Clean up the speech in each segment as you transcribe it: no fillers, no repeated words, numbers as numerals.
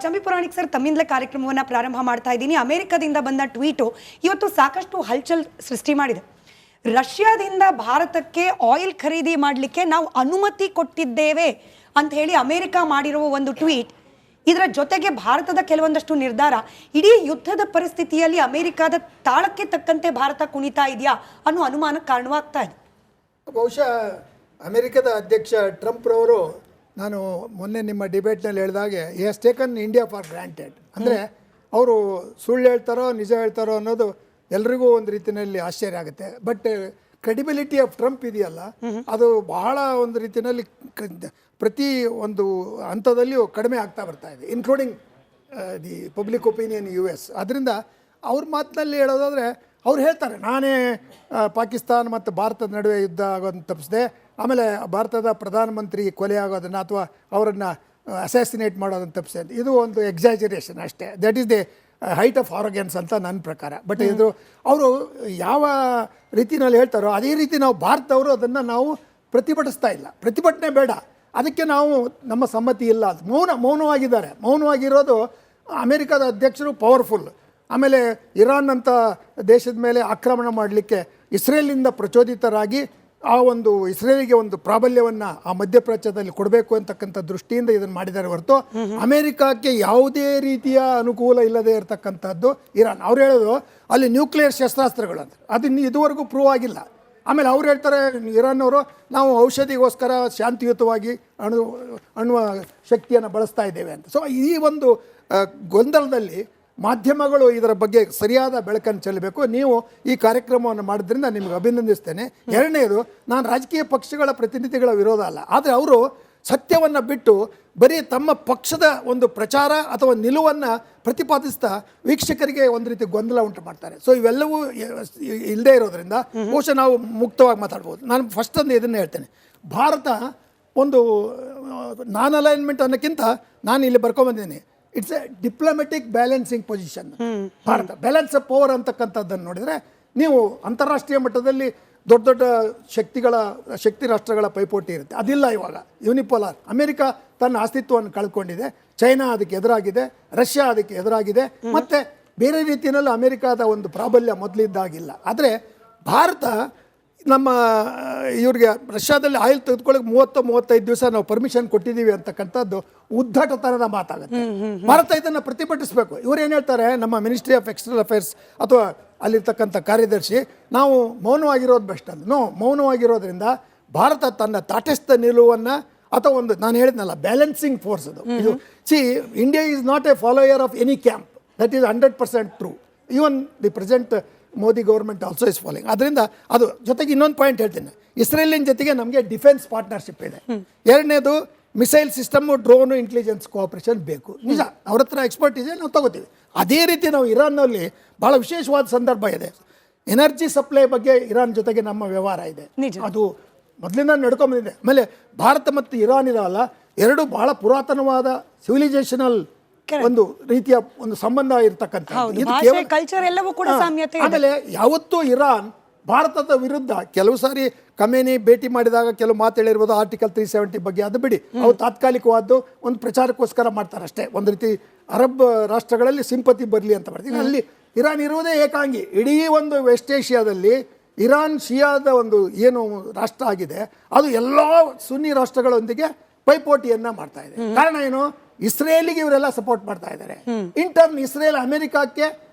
Chambi Puranik sir, ತಮ್ಮಿಂದಲೇ ಕಾರ್ಯಕ್ರಮವನ್ನು ಪ್ರಾರಂಭ ಮಾಡ್ತಾ ಇದ್ದೀನಿ. ಅಮೆರಿಕದಿಂದ ಬಂದ ಟ್ವೀಟು ಇವತ್ತು ಸಾಕಷ್ಟು ಹಲ್ಚಲ್ ಸೃಷ್ಟಿ ಮಾಡಿದೆ. ರಷ್ಯಾದಿಂದ ಭಾರತಕ್ಕೆ ಆಯಿಲ್ ಖರೀದಿ ಮಾಡಲಿಕ್ಕೆ ನಾವು ಅನುಮತಿ ಕೊಟ್ಟಿದ್ದೇವೆ ಅಂತ ಹೇಳಿ ಅಮೆರಿಕ ಮಾಡಿರುವ ಒಂದು ಟ್ವೀಟ್, ಇದರ ಜೊತೆಗೆ ಭಾರತದ ಕೆಲವೊಂದಷ್ಟು ನಿರ್ಧಾರ ಇಡೀ ಯುದ್ಧದ ಪರಿಸ್ಥಿತಿಯಲ್ಲಿ ಅಮೆರಿಕದ ತಾಳಕ್ಕೆ ತಕ್ಕಂತೆ ಭಾರತ ಕುಣಿತಾ ಇದೆಯಾ ಅನ್ನೋ ಅನುಮಾನಕ್ಕೆ ಕಾರಣವಾಗ್ತಾ ಇದೆ. ಬಹುಶಃ ಅಮೆರಿಕದ ಅಧ್ಯಕ್ಷ ಟ್ರಂಪ್ ರವರು, ನಾನು ಮೊನ್ನೆ ನಿಮ್ಮ ಡಿಬೇಟ್ನಲ್ಲಿ ಹೇಳಿದಾಗೆ, he has taken India for granted. ಅಂದರೆ ಅವರು ಸುಳ್ಳು ಹೇಳ್ತಾರೋ ನಿಜ ಹೇಳ್ತಾರೋ ಅನ್ನೋದು ಎಲ್ರಿಗೂ ಒಂದು ರೀತಿಯಲ್ಲಿ ಆಶ್ಚರ್ಯ ಆಗುತ್ತೆ. ಬಟ್ ಕ್ರೆಡಿಬಿಲಿಟಿ ಆಫ್ ಟ್ರಂಪ್ ಇದೆಯಲ್ಲ, ಅದು ಬಹಳ ಒಂದು ರೀತಿಯಲ್ಲಿ ಪ್ರತಿ ಒಂದು ಹಂತದಲ್ಲಿಯೂ ಕಡಿಮೆ ಆಗ್ತಾ ಬರ್ತಾ ಇದೆ, including the public opinion US. ಅದರಿಂದ ಅವ್ರ ಮಾತಿನಲ್ಲಿ ಹೇಳೋದಾದರೆ ಅವ್ರು ಹೇಳ್ತಾರೆ, ನಾನೇ ಪಾಕಿಸ್ತಾನ ಮತ್ತು ಭಾರತದ ನಡುವೆ ಯುದ್ಧ ಆಗೋದನ್ನು ತಪ್ಪಿಸಿದೆ, ಆಮೇಲೆ ಭಾರತದ ಪ್ರಧಾನಮಂತ್ರಿ ಕೊಲೆ ಆಗೋದನ್ನು ಅಥವಾ ಅವರನ್ನು ಅಸ್ಯಾಸಿನೇಟ್ ಮಾಡೋದನ್ನು ತಪ್ಪಿಸಿದೆ. ಇದು ಒಂದು ಎಕ್ಸಾಜರೇಷನ್ ಅಷ್ಟೇ. That is the height of arrogance ಅಂತ ನನ್ನ ಪ್ರಕಾರ. ಬಟ್ ಇದು ಅವರು ಯಾವ ರೀತಿಯಲ್ಲಿ ಹೇಳ್ತಾರೋ ಅದೇ ರೀತಿ ನಾವು ಭಾರತದವರು ಅದನ್ನು ನಾವು ಪ್ರತಿಭಟಿಸ್ತಾ ಇಲ್ಲ. ಪ್ರತಿಭಟನೆ ಬೇಡ, ಅದಕ್ಕೆ ನಾವು ನಮ್ಮ ಸಮ್ಮತಿ ಇಲ್ಲ. ಮೌನವಾಗಿದ್ದಾರೆ. ಮೌನವಾಗಿರೋದು ಅಮೆರಿಕದ ಅಧ್ಯಕ್ಷರು ಪವರ್ಫುಲ್. ಆಮೇಲೆ ಇರಾನ್ ಅಂತ ದೇಶದ ಮೇಲೆ ಆಕ್ರಮಣ ಮಾಡಲಿಕ್ಕೆ ಇಸ್ರೇಲಿಂದ ಪ್ರಚೋದಿತರಾಗಿ ಆ ಒಂದು ಇಸ್ರೇಲಿಗೆ ಒಂದು ಪ್ರಾಬಲ್ಯವನ್ನು ಆ ಮಧ್ಯಪ್ರಾಚ್ಯದಲ್ಲಿ ಕೊಡಬೇಕು ಅಂತಕ್ಕಂಥ ದೃಷ್ಟಿಯಿಂದ ಇದನ್ನು ಮಾಡಿದ್ದಾರೆ ಹೊರತು ಅಮೆರಿಕಕ್ಕೆ ಯಾವುದೇ ರೀತಿಯ ಅನುಕೂಲ ಇಲ್ಲದೆ ಇರತಕ್ಕಂಥದ್ದು ಇರಾನ್. ಅವ್ರು ಹೇಳೋದು ಅಲ್ಲಿ ನ್ಯೂಕ್ಲಿಯರ್ ಶಸ್ತ್ರಾಸ್ತ್ರಗಳು ಅಂತ, ಅದು ಇದುವರೆಗೂ ಪ್ರೂವ್ ಆಗಿಲ್ಲ. ಆಮೇಲೆ ಅವ್ರು ಹೇಳ್ತಾರೆ, ಇರಾನ್ನವರು, ನಾವು ಔಷಧಿಗೋಸ್ಕರ ಶಾಂತಿಯುತವಾಗಿ ಅಣುವ ಶಕ್ತಿಯನ್ನು ಬಳಸ್ತಾ ಇದ್ದೇವೆ ಅಂತ. ಸೊ ಈ ಒಂದು ಗೊಂದಲದಲ್ಲಿ ಮಾಧ್ಯಮಗಳು ಇದರ ಬಗ್ಗೆ ಸರಿಯಾದ ಬೆಳಕನ್ನು ಚೆಲ್ಲಬೇಕು. ನೀವು ಈ ಕಾರ್ಯಕ್ರಮವನ್ನು ಮಾಡೋದ್ರಿಂದ ನಿಮಗೆ ಅಭಿನಂದಿಸ್ತೇನೆ. ಎರಡನೇದು, ನಾನು ರಾಜಕೀಯ ಪಕ್ಷಗಳ ಪ್ರತಿನಿಧಿಗಳ ವಿರೋಧ ಅಲ್ಲ, ಆದರೆ ಅವರು ಸತ್ಯವನ್ನು ಬಿಟ್ಟು ಬರೀ ತಮ್ಮ ಪಕ್ಷದ ಒಂದು ಪ್ರಚಾರ ಅಥವಾ ನಿಲುವನ್ನು ಪ್ರತಿಪಾದಿಸ್ತಾ ವೀಕ್ಷಕರಿಗೆ ಒಂದು ರೀತಿ ಗೊಂದಲ ಉಂಟು ಮಾಡ್ತಾರೆ. ಸೊ ಇವೆಲ್ಲವೂ ಇಲ್ಲದೆ ಇರೋದ್ರಿಂದ ಬಹುಶಃ ನಾವು ಮುಕ್ತವಾಗಿ ಮಾತಾಡ್ಬೋದು. ನಾನು ಫಸ್ಟ್ ಒಂದು ಇದನ್ನು ಹೇಳ್ತೇನೆ, ಭಾರತ ಒಂದು ನಾನ್ ಅಲೈನ್ಮೆಂಟ್ ಅನ್ನೋಕ್ಕಿಂತ ನಾನು ಇಲ್ಲಿ ಬರ್ಕೊಂಬಂದಿದ್ದೀನಿ, it's a diplomatic balancing position. ಭಾರತ ಬ್ಯಾಲೆನ್ಸ್ ಆಫ್ ಪವರ್ ಅಂತಕ್ಕಂಥದ್ದನ್ನು ನೋಡಿದರೆ ನೀವು ಅಂತಾರಾಷ್ಟ್ರೀಯ ಮಟ್ಟದಲ್ಲಿ ದೊಡ್ಡ ದೊಡ್ಡ ಶಕ್ತಿ ರಾಷ್ಟ್ರಗಳ ಪೈಪೋಟಿ ಇರುತ್ತೆ, ಅದಿಲ್ಲ ಇವಾಗ. ಯೂನಿಪೋಲಾರ್. ಅಮೆರಿಕ ತನ್ನ ಅಸ್ತಿತ್ವವನ್ನು ಕಳ್ಕೊಂಡಿದೆ, ಚೈನಾ ಅದಕ್ಕೆ ಎದುರಾಗಿದೆ, ರಷ್ಯಾ ಅದಕ್ಕೆ ಎದುರಾಗಿದೆ, ಮತ್ತು ಬೇರೆ ರೀತಿಯಲ್ಲಿ ಅಮೆರಿಕಾದ ಒಂದು ಪ್ರಾಬಲ್ಯ ಮೊದಲಿದ್ದಾಗಿಲ್ಲ. ಆದರೆ ಭಾರತ ನಮ್ಮ ಇವ್ರಿಗೆ ರಷ್ಯಾದಲ್ಲಿ ಆಯಿಲ್ ತೆಗೆದುಕೊಳ್ಳೋಕೆ 30-35 ದಿವಸ ನಾವು ಪರ್ಮಿಷನ್ ಕೊಟ್ಟಿದ್ದೀವಿ ಅಂತಕ್ಕಂಥದ್ದು ಉದ್ದಟತನದ ಮಾತಾಗುತ್ತೆ. ಭಾರತ ಇದನ್ನು ಪ್ರತಿಭಟಿಸಬೇಕು. ಇವ್ರು ಏನು ಹೇಳ್ತಾರೆ, ನಮ್ಮ ಮಿನಿಸ್ಟ್ರಿ ಆಫ್ ಎಕ್ಸ್ಟರ್ನಲ್ ಅಫೇರ್ಸ್ ಅಥವಾ ಅಲ್ಲಿರ್ತಕ್ಕಂಥ ಕಾರ್ಯದರ್ಶಿ, ನಾವು ಮೌನವಾಗಿರೋದು ಬೆಸ್ಟ್ ಅಂತ. ಮೌನವಾಗಿರೋದ್ರಿಂದ ಭಾರತ ತನ್ನ ತಾಟಸ್ಥ ನಿಲುವನ್ನು ಅಥವಾ ಒಂದು, ನಾನು ಹೇಳಿದ್ನಲ್ಲ, ಬ್ಯಾಲೆನ್ಸಿಂಗ್ ಫೋರ್ಸ್ ಅದು. ಇದು India is not A follower of any camp. That is 100% true. Even the present Modi government also is following. ಅದರಿಂದ ಅದು ಜೊತೆಗೆ ಇನ್ನೊಂದು ಪಾಯಿಂಟ್ ಹೇಳ್ತೀನಿ, ಇಸ್ರೇಲಿನ ಜೊತೆಗೆ ನಮಗೆ ಡಿಫೆನ್ಸ್ ಪಾರ್ಟ್ನರ್ಶಿಪ್ ಇದೆ. ಎರಡನೇದು, missile system, drone, intelligence cooperation ಬೇಕು. ನಿಜ, ಅವ್ರ ಹತ್ರ ಎಕ್ಸ್ಪರ್ಟ್ ಇದೆ, ನಾವು ತಗೋತೀವಿ. ಅದೇ ರೀತಿ ನಾವು ಇರಾನ್ನಲ್ಲಿ ಭಾಳ ವಿಶೇಷವಾದ ಸಂದರ್ಭ ಇದೆ. ಎನರ್ಜಿ ಸಪ್ಲೈ ಬಗ್ಗೆ ಇರಾನ್ ಜೊತೆಗೆ ನಮ್ಮ ವ್ಯವಹಾರ ಇದೆ, ಅದು ಮೊದಲಿಂದ ನಡ್ಕೊಂಬಂದಿದೆ. ಆಮೇಲೆ ಭಾರತ ಮತ್ತು ಇರಾನ್ ಇರಲ್ಲ, ಎರಡು ಬಹಳ ಪುರಾತನವಾದ ಸಿವಿಲೈಸೇಷನಲ್ ಒಂದು ರೀತಿಯ ಒಂದು ಸಂಬಂಧ ಇರತಕ್ಕಂಥ. ಆಮೇಲೆ ಯಾವತ್ತೂ ಇರಾನ್ ಭಾರತದ ವಿರುದ್ಧ ಕೆಲವು ಸಾರಿ ಖಮೇನಿ ಭೇಟಿ ಮಾಡಿದಾಗ ಕೆಲವು ಮಾತು ಹೇಳಿರ್ಬೋದು, ಆರ್ಟಿಕಲ್ 370 ಬಗ್ಗೆ, ಅದು ಬಿಡಿ, ಅವ್ರು ತಾತ್ಕಾಲಿಕವಾದ್ದು ಒಂದು ಪ್ರಚಾರಕ್ಕೋಸ್ಕರ ಮಾಡ್ತಾರೆ ಅಷ್ಟೇ. ಒಂದು ರೀತಿ ಅರಬ್ ರಾಷ್ಟ್ರಗಳಲ್ಲಿ ಸಿಂಪತಿ ಬರಲಿ ಅಂತ ಮಾಡ್ತೀವಿ. ಅಲ್ಲಿ ಇರಾನ್ ಇರುವುದೇ ಏಕಾಂಗಿ. ಇಡೀ ಒಂದು ವೆಸ್ಟ್ ಏಷ್ಯಾದಲ್ಲಿ ಇರಾನ್ ಶಿಯಾದ ಒಂದು ಏನು ರಾಷ್ಟ್ರ ಆಗಿದೆ, ಅದು ಎಲ್ಲ ಸುನ್ನಿ ರಾಷ್ಟ್ರಗಳೊಂದಿಗೆ ಪೈಪೋಟಿಯನ್ನು ಮಾಡ್ತಾ ಇದೆ. ಕಾರಣ ಏನು? ಇಸ್ರೇಲಿಗೆ ಇವರೆಲ್ಲ ಸಪೋರ್ಟ್ ಮಾಡ್ತಾ ಇದ್ದಾರೆ. ಇಂಟರ್ನ್ ಇಸ್ರೇಲ್ ಅಮೆರಿಕಕ್ಕೆ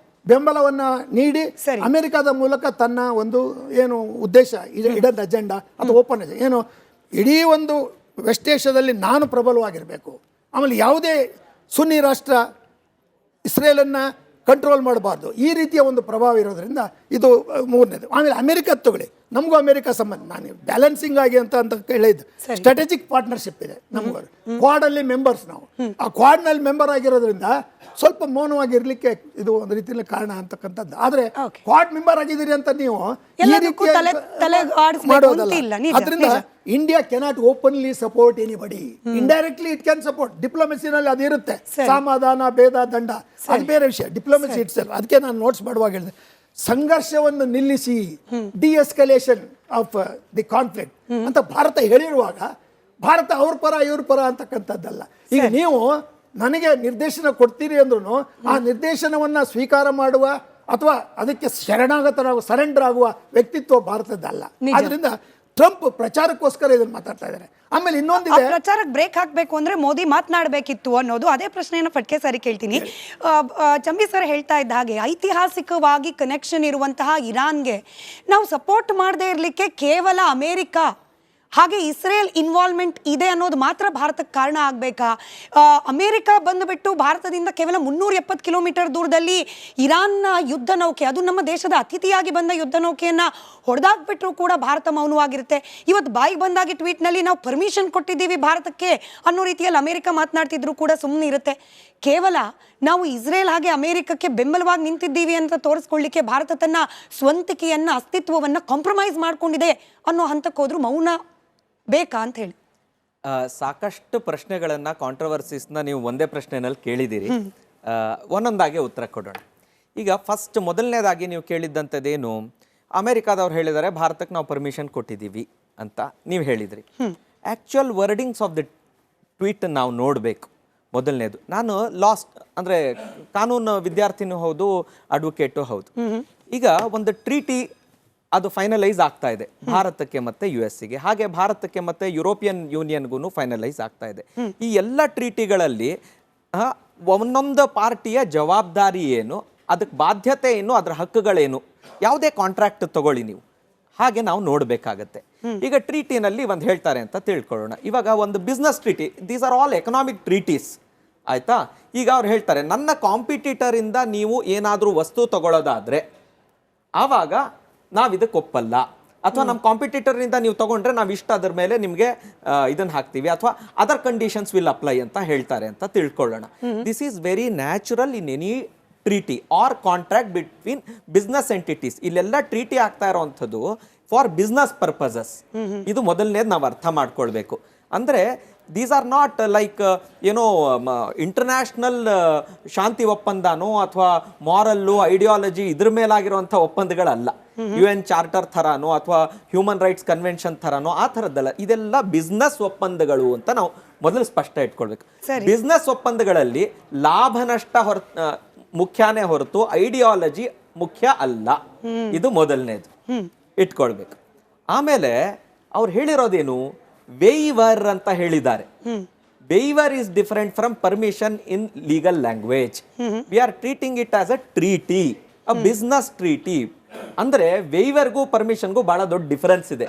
ಬೆಂಬಲವನ್ನು ನೀಡಿ ಅಮೆರಿಕದ ಮೂಲಕ ತನ್ನ ಒಂದು ಏನು ಉದ್ದೇಶ, ಇಡನ್ ಅಜೆಂಡಾ ಅಥವಾ ಓಪನ್ ಅಜೆಂಡಾ ಏನು, ಇಡೀ ಒಂದು ವೆಸ್ಟ್ ಏಷ್ಯಾದಲ್ಲಿ ನಾನು ಪ್ರಬಲವಾಗಿರಬೇಕು, ಆಮೇಲೆ ಯಾವುದೇ ಸುನ್ನಿ ರಾಷ್ಟ್ರ ಇಸ್ರೇಲನ್ನು ಕಂಟ್ರೋಲ್ ಮಾಡಬಾರ್ದು, ಈ ರೀತಿಯ ಒಂದು ಪ್ರಭಾವ ಇರೋದ್ರಿಂದ ಇದು ಮೂರನೇದು. ಆಮೇಲೆ ಅಮೆರಿಕ ತಗೊಳ್ಳಿ, ನಮಗೂ ಅಮೆರಿಕ ಸಂಬಂಧ, ನಾನು ಬ್ಯಾಲೆನ್ಸಿಂಗ್ ಆಗಿ ಅಂತ ಹೇಳಿದ್ದು, ಸ್ಟ್ರಾಟಜಿಕ್ ಪಾರ್ಟ್ನರ್ಶಿಪ್ ಇದೆ ನಮಗೂ. ಕ್ವಾಡಲ್ಲಿ ಮೆಂಬರ್ಸ್ ನಾವು, ಆ ಕ್ವಾಡ್ನಲ್ಲಿ ಮೆಂಬರ್ ಆಗಿರೋದ್ರಿಂದ ಸ್ವಲ್ಪ ಮೌನವಾಗಿರ್ಲಿಕ್ಕೆ ಇದು ಒಂದು ರೀತಿಯಲ್ಲಿ ಕಾರಣ ಅಂತಕ್ಕಂಥದ್ದು. ಆದರೆ ಕ್ವಾಡ್ ಮೆಂಬರ್ ಆಗಿದ್ದೀರಿ ಅಂತ ನೀವು ಮಾಡೋದಲ್ಲ. ಅದರಿಂದ India cannot openly support anybody, indirectly it can support. ಡಿಪ್ಲೊಮೆಸಿನಲ್ಲಿ ಅದಿರುತ್ತೆ, ಸಮಾಧಾನ, ಭೇದ, ದಂಡ, ಅದು ಬೇರೆ ವಿಷಯ. Diplomacy itself. ಅದಕ್ಕೆ ನಾನು ನೋಟ್ಸ್ ಮಾಡುವಾಗ ಹೇಳಿದೆ, ಸಂಘರ್ಷವನ್ನು ನಿಲ್ಲಿಸಿ, ಡಿಎಸ್ಕಲೇಷನ್ ಆಫ್ ದಿ ಕಾನ್ಫ್ಲಿಕ್ಟ್ ಅಂತ ಭಾರತ ಹೇಳಿರುವಾಗ, ಭಾರತ ಅವ್ರ ಪರ ಇವ್ರ ಪರ ಅಂತಕ್ಕಂಥದ್ದಲ್ಲ. ಈಗ ನೀವು ನನಗೆ ನಿರ್ದೇಶನ ಕೊಡ್ತೀರಿ ಅಂದ್ರೂ ಆ ನಿರ್ದೇಶನವನ್ನು ಸ್ವೀಕಾರ ಮಾಡುವ ಅಥವಾ ಅದಕ್ಕೆ ಸರೆಂಡರ್ ಆಗುವ ವ್ಯಕ್ತಿತ್ವ ಭಾರತದ್ದಲ್ಲ. ಆದ್ರಿಂದ ಟ್ರಂಪ್ ಪ್ರಚಾರಕ್ಕೋಸ್ಕರ ಇದನ್ನು ಮಾತಾಡ್ತಾ ಇದ್ದಾರೆ. ಆಮೇಲೆ ಇನ್ನೊಂದಿದೆ, ಪ್ರಚಾರಕ್ಕೆ ಬ್ರೇಕ್ ಹಾಕಬೇಕು ಅಂದ್ರೆ ಮೋದಿ ಮಾತನಾಡಬೇಕಿತ್ತು ಅನ್ನೋದು. ಅದೇ ಪ್ರಶ್ನೆಯನ್ನು ಫಟ್ಕೆ ಸರಿ ಕೇಳ್ತೀನಿ. ಚಂಬಿ ಸರ್ ಹೇಳ್ತಾ ಇದ್ದ ಹಾಗೆ ಐತಿಹಾಸಿಕವಾಗಿ ಕನೆಕ್ಷನ್ ಇರುವಂತಹ ಇರಾನ್ಗೆ ನಾವು ಸಪೋರ್ಟ್ ಮಾಡದೇ ಇರಲಿಕ್ಕೆ ಕೇವಲ ಅಮೇರಿಕ ಹಾಗೆ ಇಸ್ರೇಲ್ ಇನ್ವಾಲ್ವ್ಮೆಂಟ್ ಇದೆ ಅನ್ನೋದು ಮಾತ್ರ ಭಾರತಕ್ಕೆ ಕಾರಣ ಆಗಬೇಕಾ? ಅಮೇರಿಕ ಬಂದುಬಿಟ್ಟು ಭಾರತದಿಂದ ಕೇವಲ 370 ಕಿಲೋಮೀಟರ್ ದೂರದಲ್ಲಿ ಇರಾನ್ನ ಯುದ್ಧ ನೌಕೆ, ಅದು ನಮ್ಮ ದೇಶದ ಅತಿಥಿಯಾಗಿ ಬಂದ ಯುದ್ಧ ನೌಕೆಯನ್ನು ಹೊಡೆದಾಕ್ಬಿಟ್ರು ಕೂಡ ಭಾರತ ಮೌನವಾಗಿರುತ್ತೆ. ಇವತ್ತು ಬಾಯಿಗೆ ಬಂದಾಗಿ ಟ್ವೀಟ್ನಲ್ಲಿ ನಾವು ಪರ್ಮಿಷನ್ ಕೊಟ್ಟಿದ್ದೀವಿ ಭಾರತಕ್ಕೆ ಅನ್ನೋ ರೀತಿಯಲ್ಲಿ ಅಮೇರಿಕ ಮಾತನಾಡ್ತಿದ್ರು ಕೂಡ ಸುಮ್ಮನೆ ಇರುತ್ತೆ. ಕೇವಲ ನಾವು ಇಸ್ರೇಲ್ ಹಾಗೆ ಅಮೇರಿಕಕ್ಕೆ ಬೆಂಬಲವಾಗಿ ನಿಂತಿದ್ದೀವಿ ಅಂತ ತೋರಿಸ್ಕೊಳ್ಳಿಕ್ಕೆ ಭಾರತ ತನ್ನ ಸ್ವಂತಿಕೆಯನ್ನು ಅಸ್ತಿತ್ವವನ್ನು ಕಾಂಪ್ರಮೈಸ್ ಮಾಡ್ಕೊಂಡಿದೆ ಅನ್ನೋ ಹಂತಕ್ಕೆ ಹೋದ್ರು ಮೌನ ಬೇಕಾ ಅಂತ ಹೇಳಿ. ಸಾಕಷ್ಟು ಪ್ರಶ್ನೆಗಳನ್ನ ಕಾಂಟ್ರವರ್ಸಿಸ್ನ ನೀವು ಒಂದೇ ಪ್ರಶ್ನೆನಲ್ಲಿ ಕೇಳಿದ್ದೀರಿ. ಒಂದೊಂದಾಗಿ ಉತ್ತರ ಕೊಡೋಣ. ಈಗ ಫಸ್ಟ್ ಮೊದಲನೇದಾಗಿ ನೀವು ಕೇಳಿದ್ದಂಥದ್ದೇನು, ಅಮೆರಿಕಾದವ್ರು ಹೇಳಿದ್ದಾರೆ ಭಾರತಕ್ಕೆ ನಾವು ಪರ್ಮಿಷನ್ ಕೊಟ್ಟಿದ್ದೀವಿ ಅಂತ ನೀವು ಹೇಳಿದ್ರಿ. Actual wordings of the tweet ನಾವು ನೋಡಬೇಕು. ಮೊದಲನೇದು, ನಾನು ಅಂದರೆ ಕಾನೂನು ವಿದ್ಯಾರ್ಥಿನೂ ಹೌದು, ಅಡ್ವೊಕೇಟು ಹೌದು. ಈಗ ಒಂದು ಟ್ರೀಟಿ ಅದು ಫೈನಲೈಸ್ ಆಗ್ತಾ ಇದೆ ಭಾರತಕ್ಕೆ ಮತ್ತೆ US-ಗೆ, ಹಾಗೆ ಭಾರತಕ್ಕೆ ಮತ್ತೆ ಯುರೋಪಿಯನ್ ಯೂನಿಯನ್ಗೂ ಫೈನಲೈಸ್ ಆಗ್ತಾ ಇದೆ. ಈ ಎಲ್ಲ ಟ್ರೀಟಿಗಳಲ್ಲಿ ಒಂದೊಂದು ಪಾರ್ಟಿಯ ಜವಾಬ್ದಾರಿ ಏನು, ಅದಕ್ಕೆ ಬಾಧ್ಯತೆ ಏನು, ಅದರ ಹಕ್ಕುಗಳೇನು, ಯಾವುದೇ ಕಾಂಟ್ರಾಕ್ಟ್ ತಗೊಳ್ಳಿ ನೀವು, ಹಾಗೆ ನಾವು ನೋಡಬೇಕಾಗತ್ತೆ. ಈಗ ಟ್ರೀಟಿನಲ್ಲಿ ಒಂದು ಹೇಳ್ತಾರೆ ಅಂತ ತಿಳ್ಕೊಳ್ಳೋಣ. ಇವಾಗ ಒಂದು business treaty, these are all economic treaties, ಆಯ್ತಾ? ಈಗ ಅವ್ರು ಹೇಳ್ತಾರೆ ನನ್ನ ಕಾಂಪಿಟೇಟರಿಂದ ನೀವು ಏನಾದರೂ ವಸ್ತು ತಗೊಳ್ಳೋದಾದ್ರೆ ಆವಾಗ ನಾವು ಇದಕ್ಕೆ ಒಪ್ಪಲ್ಲ, ಅಥವಾ ನಮ್ಮ ಕಾಂಪಿಟೇಟರ್ನಿಂದ ನೀವು ತಗೊಂಡ್ರೆ ನಾವು ಇಷ್ಟ ಅದರ ಮೇಲೆ ನಿಮಗೆ ಇದನ್ನು ಹಾಕ್ತೀವಿ, ಅಥವಾ ಅದರ್ ಕಂಡೀಷನ್ಸ್ ವಿಲ್ ಅಪ್ಲೈ ಅಂತ ಹೇಳ್ತಾರೆ ಅಂತ ತಿಳ್ಕೊಳ್ಳೋಣ. This is very natural in any treaty or contract between business entities. ಇಲ್ಲೆಲ್ಲ ಟ್ರೀಟಿ ಆಗ್ತಾ ಇರೋವಂಥದ್ದು ಫಾರ್ ಬಿಸ್ನೆಸ್ ಪರ್ಪಸಸ್. ಇದು ಮೊದಲನೇದು ನಾವು ಅರ್ಥ ಮಾಡ್ಕೊಳ್ಬೇಕು. ಅಂದರೆ ದೀಸ್ ಆರ್ ನಾಟ್ ಲೈಕ್ ಏನೋ ಇಂಟರ್ನ್ಯಾಷನಲ್ ಶಾಂತಿ ಒಪ್ಪಂದನೋ ಅಥವಾ ಮಾರಲ್ಲು ಐಡಿಯಾಲಜಿ ಇದ್ರ ಮೇಲಾಗಿರುವಂಥ ಒಪ್ಪಂದಗಳಲ್ಲ. UN ಚಾರ್ಟರ್ ಥರನೋ ಅಥವಾ ಹ್ಯೂಮನ್ ರೈಟ್ಸ್ ಕನ್ವೆನ್ಷನ್ ಥರನೋ ಆ ಥರದ್ದಲ್ಲ. ಇದೆಲ್ಲ ಬಿಸ್ನೆಸ್ ಒಪ್ಪಂದಗಳು ಅಂತ ನಾವು ಮೊದಲು ಸ್ಪಷ್ಟ ಇಟ್ಕೊಳ್ಬೇಕು. ಬಿಸ್ನೆಸ್ ಒಪ್ಪಂದಗಳಲ್ಲಿ ಲಾಭ ನಷ್ಟ ಮುಖ್ಯನೇ ಹೊರತು ಐಡಿಯಾಲಜಿ ಮುಖ್ಯ ಅಲ್ಲ. ಇದು ಮೊದಲನೇದು ಇಟ್ಕೊಳ್ಬೇಕು. ಆಮೇಲೆ ಅವ್ರು ಹೇಳಿರೋದೇನು, ವೇವರ್ ಅಂತ ಹೇಳಿದ್ದಾರೆ. Waiver is different from permission in legal language. We are treating it as a treaty, a business treaty. ಅಂದ್ರೆ ವೇವರ್ಗೂ ಪರ್ಮಿಷನ್ಗೂ ಬಹಳ ದೊಡ್ಡ ಡಿಫರೆನ್ಸ್ ಇದೆ.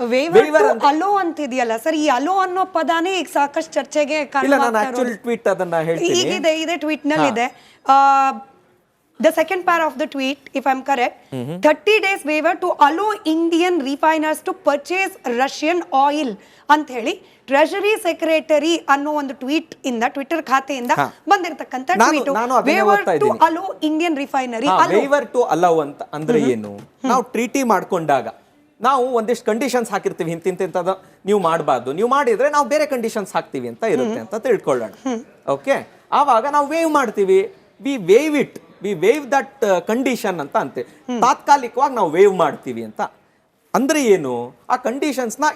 ಅಲೋ ಅಂತ ಇದೆಯಲ್ಲ ಸರ್, ಈ ಅಲೋ ಅನ್ನೋ ಪದಾನೇ ಈಗ ಸಾಕಷ್ಟು ಚರ್ಚೆಗೆ ಟ್ವೀಟ್ ಅದನ್ನ ಹೇಳ್ತೀನಿ. ಇದೆ ಟ್ವೀಟ್ ನಲ್ಲಿ ಇದೆ. The second part of the tweet, if I'm correct, 30 days waiver to allow Indian refiners to purchase Russian oil ಅಂತ ಹೇಳಿ ಟ್ರೆಜರಿ ಸೆಕ್ರೆಟರಿ ಅನ್ನೋ ಒಂದು ಟ್ವೀಟ್ ಇಂದ, ಟ್ವಿಟರ್ ಖಾತೆಯಿಂದ ಬಂದಿರತಕ್ಕಂತ tweet. Waiver to allow Indian refinery. Waiver to allow ಅಂತ ಅಂದ್ರೆ ಏನು? ನಾವು ಟ್ರೀಟಿ ಮಾಡ್ಕೊಂಡಾಗ ನಾವು ಒಂದಿಷ್ಟು ಕಂಡೀಷನ್ಸ್ ಹಾಕಿರ್ತೀವಿ, ಇಂತಿಂತದ ನೀವು ಮಾಡಬಾರ್ದು, ನೀವು ಮಾಡಿದ್ರೆ ನಾವು ಬೇರೆ ಕಂಡೀಷನ್ಸ್ ಹಾಕ್ತೀವಿ ಅಂತ ಇರುತ್ತೆ ಅಂತ ತಿಳ್ಕೊಳ್ಳೋಣ. ಓಕೆ, ಆವಾಗ ನಾವು ವೇವ್ ಮಾಡ್ತೀವಿ, ವಿ ವೇವ್ ದಟ್ ಕಂಡೀಷನ್ ಅಂತ ಅಂತೀವಿ. ತಾತ್ಕಾಲಿಕವಾಗಿ ನಾವು ವೇವ್ ಮಾಡ್ತೀವಿ ಅಂತ ಅಂದ್ರೆ ಏನು, ಆ ಕಂಡೀಷನ್ಸ್ನ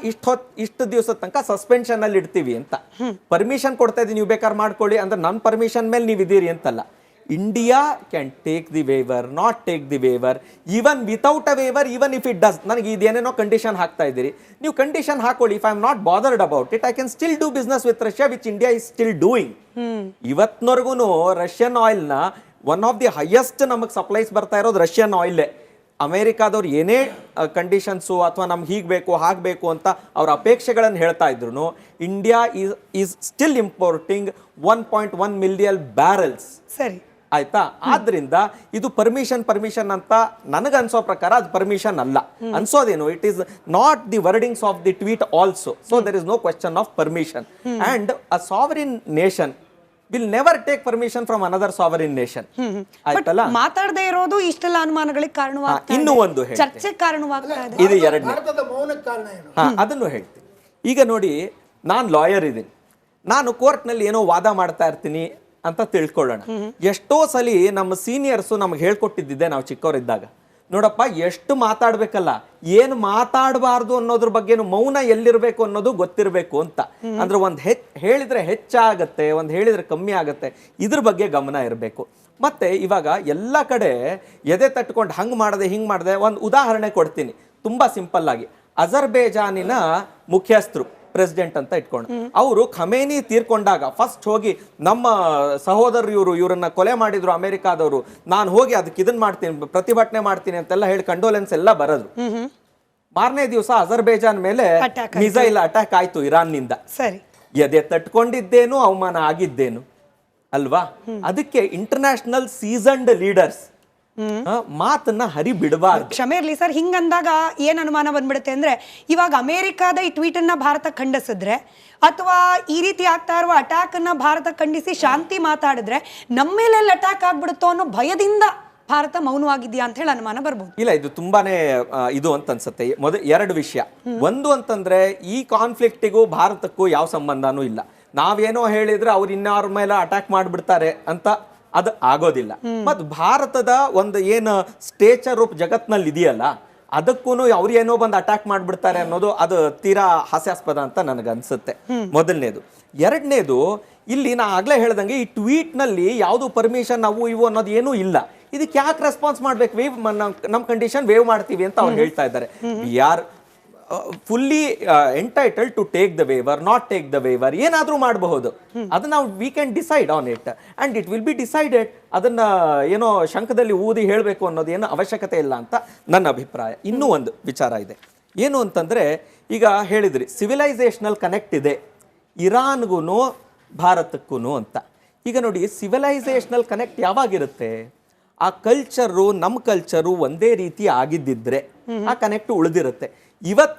ಇಷ್ಟು ದಿವಸದ ತನಕ ಸಸ್ಪೆನ್ಷನ್ ಅಲ್ಲಿ ಇಡ್ತೀವಿ ಅಂತ. ಪರ್ಮಿಷನ್ ಕೊಡ್ತಾ ಇದ್ದೀವಿ, ನೀವು ಬೇಕಾದ್ರೆ ಮಾಡ್ಕೊಳ್ಳಿ ಅಂದ್ರೆ ನನ್ನ ಪರ್ಮಿಷನ್ ಮೇಲೆ ನೀವು ಇದೀರಿ ಅಂತಲ್ಲ. India can take the waiver, not take the waiver, even without a waiver, even if it does. ನನಗೆ ಇದೇನೇನೋ ಕಂಡೀಷನ್ ಹಾಕ್ತಾ ಇದ್ದೀರಿ, ನೀವು ಕಂಡೀಷನ್ ಹಾಕೊಳ್ಳಿ. If I am not bothered about it, I can still do business with Russia, which India is still doing. ಇವತ್ತಿನವರೆಗೂ Russian ಆಯಿಲ್ನ one of the highest ನಮಗೆ supplies ಬರ್ತಾ ಇರೋದು ರಷ್ಯನ್ ಆಯಿಲೇ. ಅಮೇರಿಕಾದವ್ರು ಏನೇ ಕಂಡೀಷನ್ಸು ಅಥವಾ ನಮ್ಗೆ ಹೀಗೆ ಬೇಕು ಹಾಗೆ ಬೇಕು ಅಂತ ಅವ್ರ ಅಪೇಕ್ಷೆಗಳನ್ನು ಹೇಳ್ತಾ ಇದ್ರು, India is still importing 1.1 million barrels. ಸರಿ, ಆಯ್ತಾ? ಆದ್ರಿಂದ ಇದು ಪರ್ಮಿಷನ್ ಅಂತ ನನಗೆ ಅನ್ಸೋ ಪ್ರಕಾರ ಅದು ಪರ್ಮಿಷನ್ ಅಲ್ಲ. ಅನ್ಸೋದೇನು, it is not the wordings of the tweet also. So there is no question of permission. And a sovereign nation will never take permission from another sovereign nation. ಆಯ್ತಲ್ಲ? ಮಾತಾಡದೇ ಇರೋದು ಇಷ್ಟೆಲ್ಲ ಅನುಮಾನಗಳಿಗೆ ಕಾರಣವಾಗ್ತಾ ಇದೆ, ಇನ್ನೂ ಒಂದು ಚರ್ಚೆ ಕಾರಣವಾಗ್ತಾ ಇದೆ. ಇದು ಎರಡನೇ, ಭಾರತದ ಮೌನಕ್ಕೆ ಕಾರಣ ಏನು? ಅದನ್ನು ಹೇಳ್ತೀನಿ. ಈಗ ನೋಡಿ, ನಾನು ಲಾಯರ್ ಇದ್ದೀನಿ, ನಾನು ಕೋರ್ಟ್ನಲ್ಲಿ ಏನೋ ವಾದ ಮಾಡ್ತಾ ಇರ್ತೀನಿ ಅಂತ ತಿಳ್ಕೊಳ್ಳೋಣ. ಎಷ್ಟೋ ಸಲಿ ನಮ್ಮ ಸೀನಿಯರ್ಸು ನಮ್ಗೆ ಹೇಳ್ಕೊಟ್ಟಿದ್ದೆ ನಾವು ಚಿಕ್ಕವರಿದ್ದಾಗ, ನೋಡಪ್ಪ ಎಷ್ಟು ಮಾತಾಡ್ಬೇಕಲ್ಲ, ಏನು ಮಾತಾಡಬಾರ್ದು ಅನ್ನೋದ್ರ ಬಗ್ಗೆನು ಮೌನ ಎಲ್ಲಿರ್ಬೇಕು ಅನ್ನೋದು ಗೊತ್ತಿರಬೇಕು ಅಂತ. ಅಂದ್ರೆ ಒಂದ್ ಹೇಳಿದ್ರೆ ಹೆಚ್ಚಾಗತ್ತೆ, ಒಂದ್ ಹೇಳಿದ್ರೆ ಕಮ್ಮಿ ಆಗತ್ತೆ, ಇದ್ರ ಬಗ್ಗೆ ಗಮನ ಇರಬೇಕು. ಮತ್ತೆ ಇವಾಗ ಎಲ್ಲ ಕಡೆ ಎದೆ ತಟ್ಕೊಂಡು ಹಂಗ್ ಮಾಡದೆ ಹಿಂಗ್ ಮಾಡದೆ. ಒಂದು ಉದಾಹರಣೆ ಕೊಡ್ತೀನಿ ತುಂಬಾ ಸಿಂಪಲ್ ಆಗಿ. ಅಜರ್ಬೇಜಾನಿನ ಮುಖ್ಯಸ್ಥರು ಪ್ರೆಸಿಡೆಂಟ್ ಅಂತ ಇಟ್ಕೊಂಡು, ಅವರು ಖಮೇನಿ ತೀರ್ಕೊಂಡಾಗ ಫಸ್ಟ್ ಹೋಗಿ ನಮ್ಮ ಸಹೋದರರು ಇವರನ್ನ ಕೊಲೆ ಮಾಡಿದ್ರು ಅಮೆರಿಕಾದವರು, ನಾನು ಹೋಗಿ ಅದಕ್ಕೆ ಇದನ್ನ ಮಾಡ್ತೀನಿ, ಪ್ರತಿಭಟನೆ ಮಾಡ್ತೀನಿ ಅಂತೆಲ್ಲ ಹೇಳಿ ಕಂಡೋಲೆನ್ಸ್ ಎಲ್ಲ ಬರೋದು. ಮಾರನೇ ದಿವಸ ಅಜರ್ಬೇಜಾನ್ ಮೇಲೆ ಮಿಸೈಲ್ ಅಟ್ಯಾಕ್ ಆಯ್ತು ಇರಾನ್ ನಿಂದ. ಸರಿ, ಎದೆ ತಟ್ಕೊಂಡಿದ್ದೇನು, ಅವಮಾನ ಆಗಿದ್ದೇನು ಅಲ್ವಾ? ಅದಕ್ಕೆ ಇಂಟರ್ನ್ಯಾಷನಲ್ ಸೀಸನ್ಡ್ ಲೀಡರ್ಸ್ ಮಾತನ್ನ ಹರಿ ಬಿಡಬಾರ್ದು. ಕ್ಷಮೆ ಇರ್ಲಿ ಸರ್, ಹಿಂಗಂದಾಗ ಏನ್ ಅನುಮಾನ ಬಂದ್ಬಿಡುತ್ತೆ ಅಂದ್ರೆ, ಇವಾಗ ಅಮೆರಿಕಾದ ಈ ಟ್ವೀಟ್ ಅನ್ನ ಭಾರತ ಖಂಡಿಸಿದ್ರೆ ಅಥವಾ ಈ ರೀತಿ ಆಗ್ತಾ ಇರುವ ಅಟ್ಯಾಕ್ ಅನ್ನ ಭಾರತ ಖಂಡಿಸಿ ಶಾಂತಿ ಮಾತಾಡಿದ್ರೆ ನಮ್ಮ ಮೇಲೆ ಅಟ್ಯಾಕ್ ಆಗ್ಬಿಡುತ್ತೋ ಅನ್ನೋ ಭಯದಿಂದ ಭಾರತ ಮೌನವಾಗಿದ್ಯಾ ಅಂತ ಹೇಳಿ ಅನುಮಾನ ಬರ್ಬೋದು. ಇಲ್ಲ, ಇದು ತುಂಬಾನೇ ಇದು ಅಂತ ಅನ್ಸುತ್ತೆ. ಎರಡು ವಿಷಯ. ಒಂದು ಅಂತಂದ್ರೆ ಈ ಕಾನ್ಫ್ಲಿಕ್ಟಿಗೂ ಭಾರತಕ್ಕೂ ಯಾವ ಸಂಬಂಧನೂ ಇಲ್ಲ. ನಾವೇನೋ ಹೇಳಿದ್ರೆ ಅವ್ರು ಇನ್ಯಾರ ಮೇಲೆ ಅಟ್ಯಾಕ್ ಮಾಡ್ಬಿಡ್ತಾರೆ ಅಂತ ಅದು ಆಗೋದಿಲ್ಲ. ಮತ್ ಭಾರತದ ಒಂದು ಏನು ಸ್ಟೇಚರ್ ಜಗತ್ನಲ್ಲಿ ಇದೆಯಲ್ಲ, ಅದಕ್ಕೂ ಅವ್ರು ಏನೋ ಬಂದು ಅಟ್ಯಾಕ್ ಮಾಡ್ಬಿಡ್ತಾರೆ ಅನ್ನೋದು ಅದು ತೀರಾ ಹಾಸ್ಯಾಸ್ಪದ ಅಂತ ನನಗನ್ಸುತ್ತೆ, ಮೊದಲನೇದು. ಎರಡನೇದು, ಇಲ್ಲಿ ನಾ ಆಗ್ಲೇ ಹೇಳ್ದಂಗೆ ಈ ಟ್ವೀಟ್ ನಲ್ಲಿ ಯಾವುದು ಪರ್ಮಿಷನ್ ಅವು ಇವು ಅನ್ನೋದು ಏನೂ ಇಲ್ಲ. ಇದಕ್ಕೆ ಯಾಕೆ ರೆಸ್ಪಾನ್ಸ್ ಮಾಡ್ಬೇಕು? ವೇವ್ ನಮ್ಮ ಕಂಡೀಷನ್ ವೇವ್ ಮಾಡ್ತೀವಿ ಅಂತ ಅವ್ರು ಹೇಳ್ತಾ ಇದ್ದಾರೆ. We are fully entitled to take the waiver, not take the waiver, ಏನಾದ್ರೂ ಮಾಡಬಹುದು. ಅದನ್ನ we can decide on it and it will be decided. ಅದನ್ನ ಏನೋ ಶಂಖದಲ್ಲಿ ಊದಿ ಹೇಳಬೇಕು ಅನ್ನೋದು ಏನು ಅವಶ್ಯಕತೆ ಇಲ್ಲ ಅಂತ ನನ್ನ ಅಭಿಪ್ರಾಯ. ಇನ್ನೂ ಒಂದು ವಿಚಾರ ಇದೆ, ಏನು ಅಂತಂದ್ರೆ, ಈಗ ಹೇಳಿದ್ರಿ ಸಿವಿಲೈಸೇಷನಲ್ ಕನೆಕ್ಟ್ ಇದೆ ಇರಾನ್ಗೂ ಭಾರತಕ್ಕೂ ಅಂತ. ಈಗ ನೋಡಿ, ಸಿವಿಲೈಸೇಷನಲ್ ಕನೆಕ್ಟ್ ಯಾವಾಗಿರುತ್ತೆ? ಆ ಕಲ್ಚರು ನಮ್ಮ ಕಲ್ಚರು ಒಂದೇ ರೀತಿ ಆಗಿದ್ದಿದ್ರೆ ಆ ಕನೆಕ್ಟ್ ಉಳಿದಿರುತ್ತೆ. ಇವತ್ತು